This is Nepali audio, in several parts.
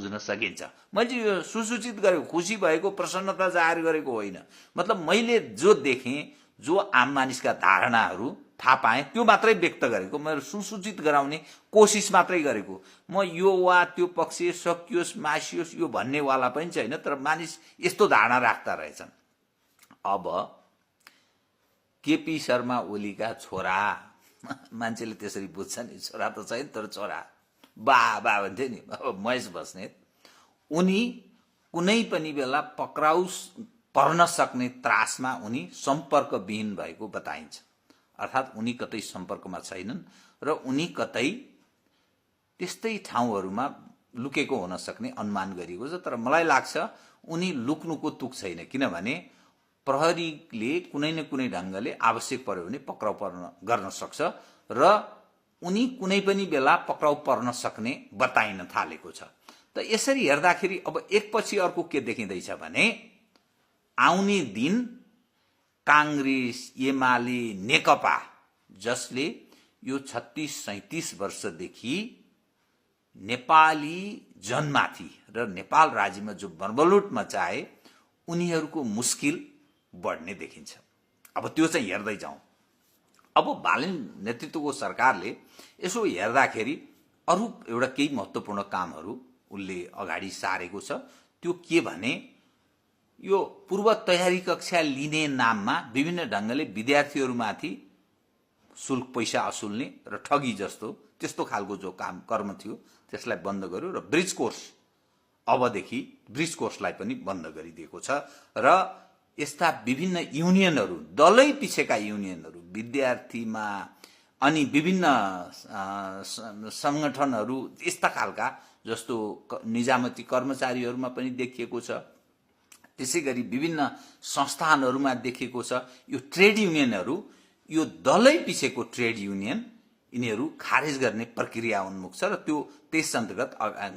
बुझ्न सकिन्छ। मैले यो सुसूचित गरेको, खुसी भएको, प्रसन्नता जाहेर गरेको होइन। मतलब मैले जो देखेँ, जो आम मानिसका धारणाहरू थाहा पाएँ, त्यो मात्रै व्यक्त गरेको, मेरो सुसूचित गराउने कोसिस मात्रै गरेको। म यो वा त्यो पक्ष सकियोस् मासियोस् यो भन्नेवाला पनि छैन, तर मानिस यस्तो धारणा राख्दा रहेछन्। अब केपी शर्मा ओलीका छोरा, मान्छेले त्यसरी बुझ्छ नि, छोरा त छैन तर छोरा, बा भन्थे नि, अब महेश बस्नेत, उनी कुनै पनि बेला पक्राउ पर्न सक्ने त्रासमा उनी सम्पर्कविहीन भएको बताइन्छ। अर्थात् उनी कतै सम्पर्कमा छैनन् र उनी कतै त्यस्तै ठाउँहरूमा लुकेको हुन सक्ने अनुमान गरिएको छ। तर मलाई लाग्छ उनी लुक्नुको तुक छैन, किनभने प्रहरीले कुनै न कुनै ढङ्गले आवश्यक पर्यो भने पक्राउ गर्न सक्छ र उनी कुनै पनि बेला पक्राउ पर्न सक्ने बताइन थालेको छ। त यसरी हेर्दाखेरि अब एकपछि अर्को के देखिँदैछ भने आउने दिन कांग्रेस, एमाले, नेकपा, जसले यो 36-37 वर्षदेखि नेपाली जनमाथि र नेपाल राज्यमा जो बर्बलुट मचाए, उनीहरूको मुस्किल बढ्ने देखिन्छ। अब त्यो चाहिँ हेर्दै जाउँ। अब बालन नेतृत्वको सरकारले यसो हेर्दाखेरि अरू एउटा केही महत्त्वपूर्ण कामहरू उसले अगाडि सारेको छ। त्यो के भने यो पूर्व तयारी कक्षा लिने नाममा विभिन्न ढङ्गले विद्यार्थीहरूमाथि शुल्क पैसा असुल्ने र ठगी जस्तो त्यस्तो खालको जो काम कर्म थियो त्यसलाई बन्द गर्यो र ब्रिज कोर्स, अबदेखि ब्रिज कोर्सलाई पनि बन्द गरिदिएको छ। र यस्ता विभिन्न युनियनहरू, दलै पिछेका युनियनहरू, विद्यार्थीमा अनि विभिन्न संगठनहरू यस्ता खालका जस्तो निजामती कर्मचारीहरूमा पनि देखिएको छ, त्यसै गरी विभिन्न संस्थानहरूमा देखिएको छ। यो ट्रेड युनियनहरू, यो दलै पिछेको ट्रेड युनियन, यिनीहरू खारेज गर्ने प्रक्रिया उन्मुख छ र त्यो त्यस अन्तर्गत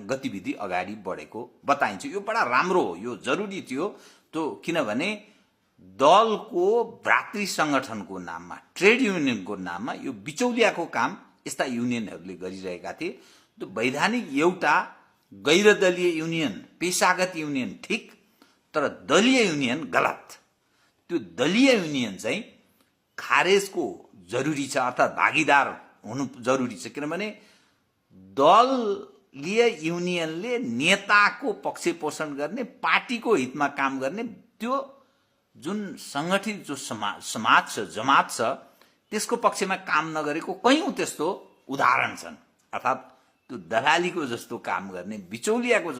गतिविधि अगाडि बढेको बताइन्छ। यो बडा राम्रो हो, यो जरुरी थियो। त्यो किनभने दलको भ्रातृ संगठनको नाममा, ट्रेड युनियनको नाममा यो बिचौलियाको काम यस्ता युनियनहरूले गरिरहेका थिए। त्यो वैधानिक एउटा गैरदलीय युनियन, पेशागत युनियन ठिक, तर दलीय युनियन गलत। त्यो दलीय युनियन चाहिँ खारेजको जरुरी छ, अर्थात् भागीदार हुनु जरुरी छ। किनभने दलीय युनियनले नेताको पक्ष पोषण गर्ने, पार्टीको हितमा काम गर्ने, त्यो जुन संगठित जो समाज छ, जमात छ, त्यसको पक्षमा काम नगरेको कयौं त्यस्तो उदाहरण छन्। अर्थात् त्यो दलालीको जस्तो काम गर्ने, बिचौलियाको